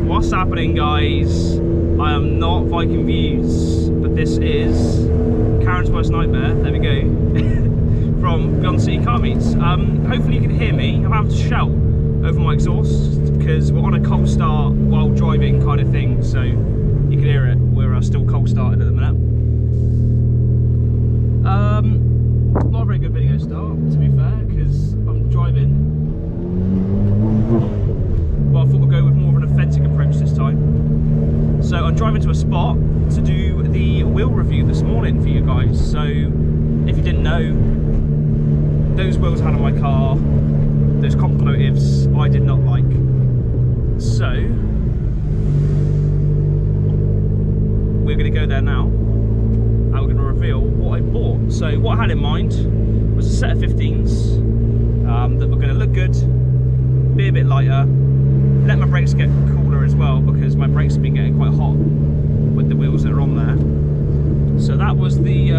What's happening, guys? I am not Viking Views, but this is Karen's Worst Nightmare. There we go. From Gti Calipers. Hopefully you can hear me. I'm having to shout over my exhaust because we're on a cold start while driving kind of thing, so you can hear it. We're still cold started at the minute. Not a very good video start, to be fair, because I'm driving. But I thought we'd go with more of an authentic approach this time. So I'm driving to a spot to do the wheel review this morning for you guys. So if you didn't know, those wheels I had on my car, those componentives, I did not like. So we're going to go there now and we're going to reveal what I bought. So what I had in mind was a set of 15s that were going to look good, be a bit lighter, let my brakes get cooler as well because my brakes have been getting quite hot with the wheels that are on there. So that was the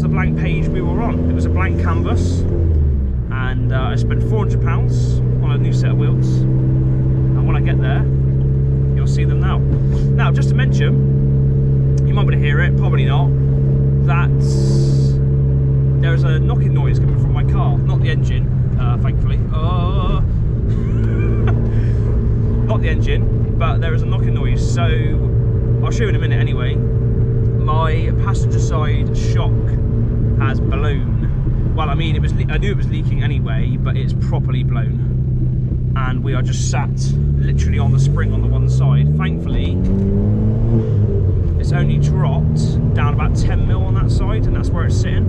blank page we were on. It was a blank canvas, and I spent £400 on a new set of wheels. And when I get there, you'll see them now. Now, just to mention, you might want to hear it, probably not, that there's a knocking noise coming from my car, not the engine, thankfully. Not the engine, but there is a knocking noise. So I'll show you in a minute anyway. My passenger side shock has blown. Well, I mean, I knew it was leaking anyway, but it's properly blown. And we are just sat literally on the spring on the one side. Thankfully, it's only dropped down about 10 mil on that side, and that's where it's sitting.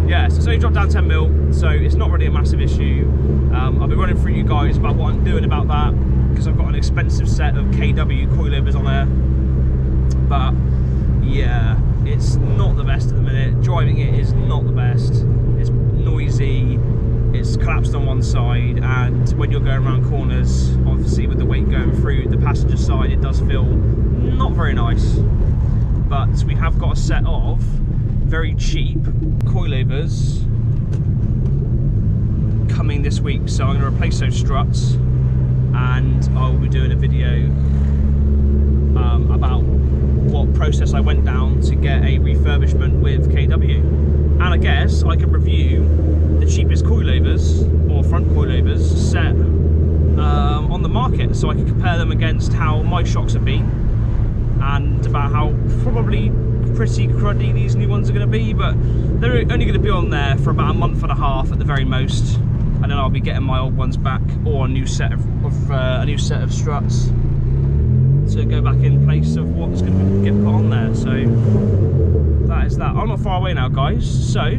Yeah, so it's only dropped down 10 mil, so it's not really a massive issue. I'll be running through you guys about what I'm doing about that, because I've got an expensive set of KW coilovers on there. But yeah, it's not the best at the minute. Driving it is not the best. It's noisy, it's collapsed on one side, and when you're going around corners, obviously with the weight going through the passenger side, it does feel not very nice. But we have got a set of very cheap coilovers coming this week, so I'm going to replace those struts, and I'll be doing a video about what process I went down to get a refurbishment with KW. And I guess I can review the cheapest coilovers or front coilovers set on the market, so I can compare them against how my shocks have been and about how probably pretty cruddy these new ones are going to be. But they're only going to be on there for about a month and a half at the very most, and then I'll be getting my old ones back, or a new set of struts to go back in place of what's going to get put on there. So that is that. I'm not far away now, guys, so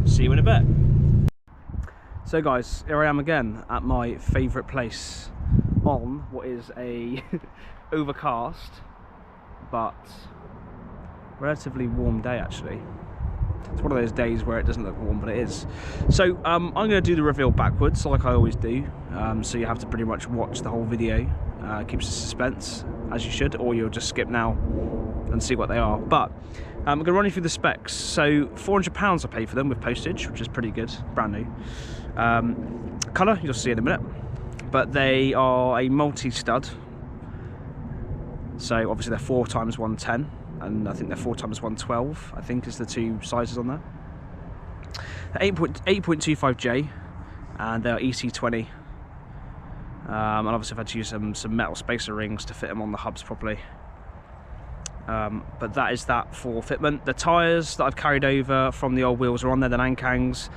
see you in a bit. So guys, here I am again at my favourite place on what is a overcast but relatively warm day actually. It's one of those days where it doesn't look warm, but it is. So I'm going to do the reveal backwards, like I always do. So you have to pretty much watch the whole video. Keeps the suspense, as you should, or you'll just skip now and see what they are. But I'm going to run you through the specs. So £400 I paid for them with postage, which is pretty good, brand new. Colour, you'll see in a minute. But they are a multi-stud. So obviously they're 4x110. And I think they're 4x112, I think is the two sizes on there. They're 8.25J, and they're EC20. And obviously I've had to use some metal spacer rings to fit them on the hubs properly. But that is that for fitment. The tyres that I've carried over from the old wheels are on there, the Nankangs.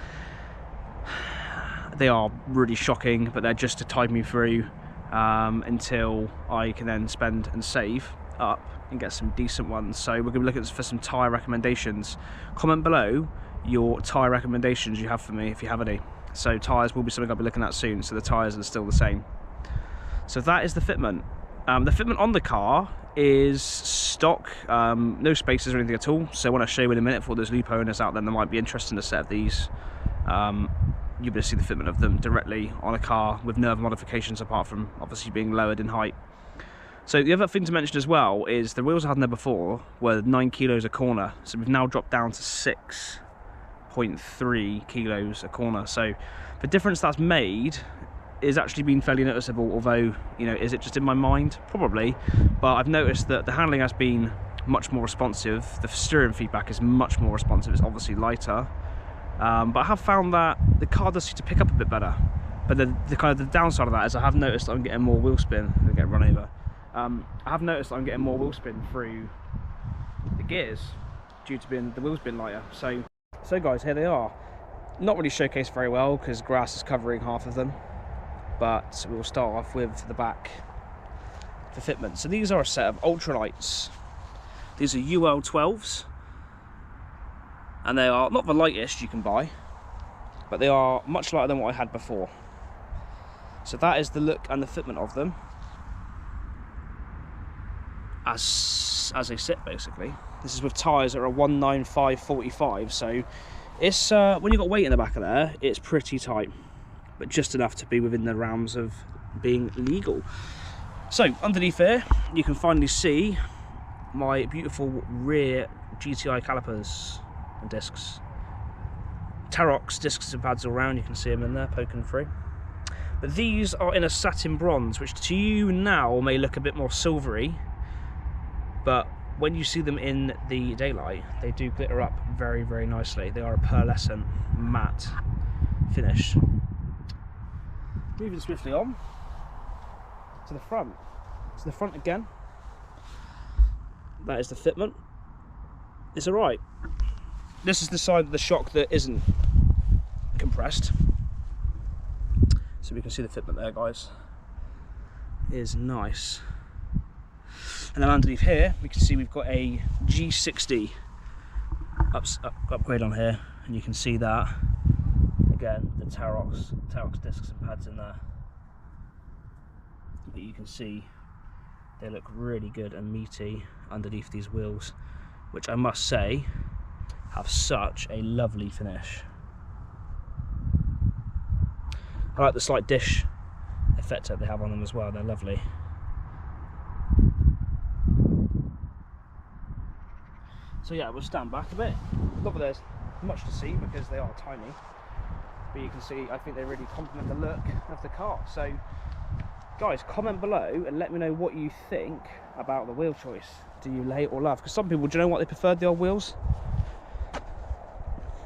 They are really shocking, but they're just to tide me through until I can then spend and save up and get some decent ones. So we're going to be looking for some tyre recommendations. Comment below your tyre recommendations you have for me if you have any. So tyres will be something I'll be looking at soon, so the tyres are still the same. So that is the fitment. The fitment on the car is stock, no spaces or anything at all. So when I show you in a minute for those Lupo owners out there that might be interested in a set of these, you'll be able to see the fitment of them directly on a car with no other modifications apart from obviously being lowered in height. So the other thing to mention as well is the wheels I had in there before were 9 kilos a corner, so we've now dropped down to 6.3 kilos a corner. So the difference that's made is actually been fairly noticeable, although, you know, is it just in my mind? Probably, but I've noticed that the handling has been much more responsive, the steering feedback is much more responsive, it's obviously lighter, but I have found that the car does seem to pick up a bit better. But the kind of the downside of that is I have noticed that I'm getting more wheel spin. I'm gonna get run over. I have noticed that I'm getting more wheel spin through the gears due to the wheels being lighter. So guys, here they are. Not really showcased very well because grass is covering half of them. But we'll start off with the back for fitment. So these are a set of ultralights. These are UL 12s, and they are not the lightest you can buy, but they are much lighter than what I had before. So that is the look and the fitment of them as they sit, basically. This is with tyres that are a 195/45, so it's when you've got weight in the back of there, it's pretty tight, but just enough to be within the realms of being legal. So underneath here you can finally see my beautiful rear Gti calipers and discs. Tarrox discs and pads all around, you can see them in there poking through. But these are in a satin bronze, which to you now may look a bit more silvery, but when you see them in the daylight, they do glitter up very, very nicely. They are a pearlescent matte finish. Moving swiftly on to the front. To the front again. That is the fitment. It's alright. This is the side of the shock that isn't compressed. So we can see the fitment there, guys. It is nice. And then underneath here, we can see we've got a G60 upgrade on here, and you can see that. Again, the Tarrox discs and pads in there. But you can see they look really good and meaty underneath these wheels, which I must say have such a lovely finish. I like the slight dish effect that they have on them as well, they're lovely. So yeah, we'll stand back a bit. Not that there's much to see because they are tiny, but you can see I think they really complement the look of the car. So guys, comment below and let me know what you think about the wheel choice. Do you hate or love? Because some people, do you know what, they preferred the old wheels?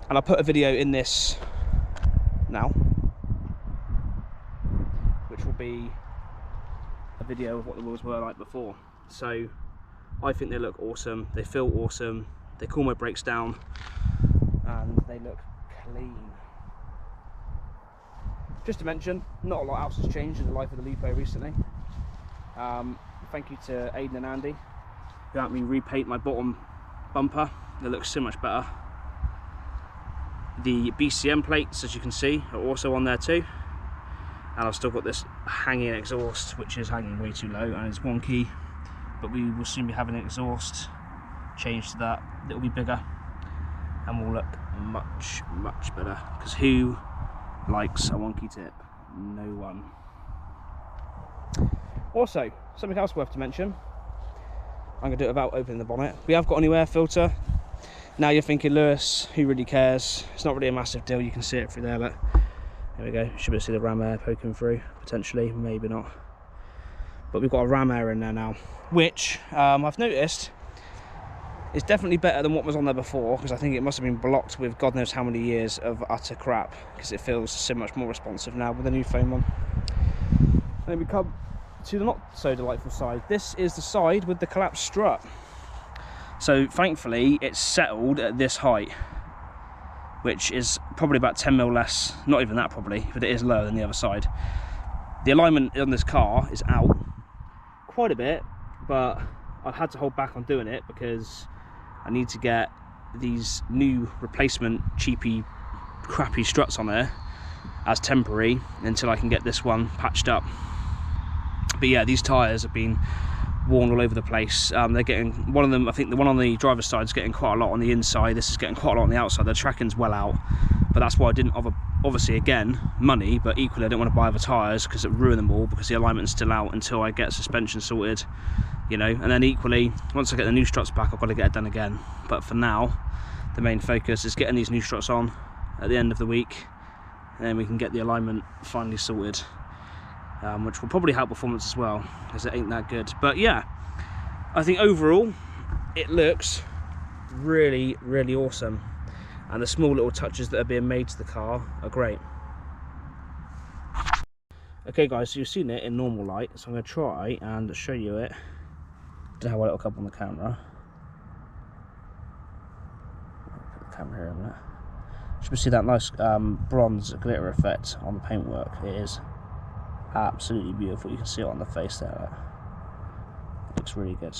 And I'll put a video in this now, which will be a video of what the wheels were like before. So I think they look awesome, they feel awesome, they cool my brakes down, and they look clean. Just to mention, not a lot else has changed in the life of the Lupo recently. Thank you to Aidan and Andy who helped me repaint my bottom bumper. It looks so much better. The BCM plates, as you can see, are also on there too. And I've still got this hanging exhaust, which is hanging way too low and it's wonky. But we will soon be having an exhaust change to that. It'll be bigger and will look much, much better. Because who likes a wonky tip? No one. Also, something else worth to mention. I'm going to do it without opening the bonnet. We have got a new air filter. Now you're thinking, Lewis, who really cares? It's not really a massive deal. You can see it through there, but there we go. Should be able to see the ram air poking through, potentially, maybe not. But we've got a ram air in there now, which I've noticed is definitely better than what was on there before, because I think it must have been blocked with God knows how many years of utter crap, because it feels so much more responsive now with the new foam on. And then we come to the not so delightful side. This is the side with the collapsed strut. So thankfully it's settled at this height, which is probably about 10 mil less, not even that probably, but it is lower than the other side. The alignment on this car is out quite a bit, but I've had to hold back on doing it because I need to get these new replacement cheapy crappy struts on there as temporary until I can get this one patched up. But yeah, these tyres have been worn all over the place. They're getting, one of them, I think the one on the driver's side is getting quite a lot on the inside, this is getting quite a lot on the outside. The tracking's well out, but that's why I didn't, obviously again, money, but equally I didn't want to buy other tyres because it would ruin them all, because the alignment's still out until I get suspension sorted, you know. And then equally, once I get the new struts back, I've got to get it done again. But for now, the main focus is getting these new struts on at the end of the week, and then we can get the alignment finally sorted, which will probably help performance as well, because it ain't that good. But yeah, I think overall it looks really, really awesome, and the small little touches that are being made to the car are great. Okay guys, so you've seen it in normal light, so I'm going to try and show you it. Don't know how well it'll come up on the camera. Put the camera here a minute. You can see that nice bronze glitter effect on the paintwork. It is absolutely beautiful. You can see it on the face there. It looks really good.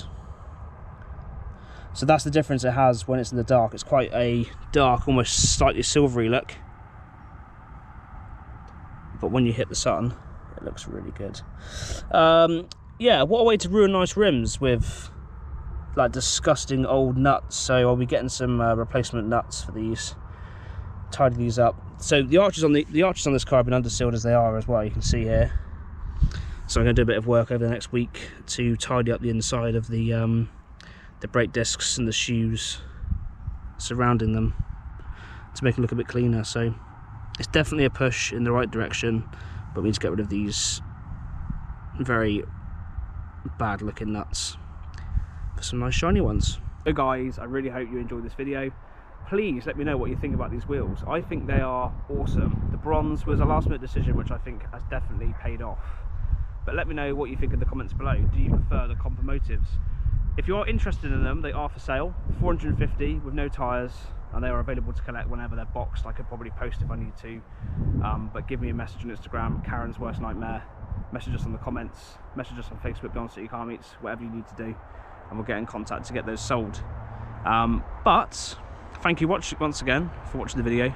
So that's the difference it has when it's in the dark. It's quite a dark, almost slightly silvery look, but when you hit the sun, it looks really good. Yeah, what a way to ruin nice rims with like disgusting old nuts. So I'll be getting some replacement nuts for these, tidy these up. So the arches on this car have been undersealed as they are as well, you can see here. So I'm going to do a bit of work over the next week to tidy up the inside of the brake discs and the shoes surrounding them to make it look a bit cleaner. So it's definitely a push in the right direction, but we need to get rid of these very bad looking nuts for some nice shiny ones. So guys, I really hope you enjoyed this video. Please let me know what you think about these wheels. I think they are awesome. The bronze was a last minute decision, which I think has definitely paid off. But let me know what you think in the comments below. Do you prefer the compa motives? If you are interested in them, they are for sale, 450 with no tyres, and they are available to collect whenever they're boxed. I could probably post if I need to, but give me a message on Instagram, Karen's Worst Nightmare, message us on the comments, message us on Facebook, Beyond City Car Meets, whatever you need to do, and we'll get in contact to get those sold. But thank you once again for watching the video,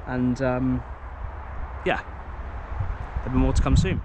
and yeah, there'll be more to come soon.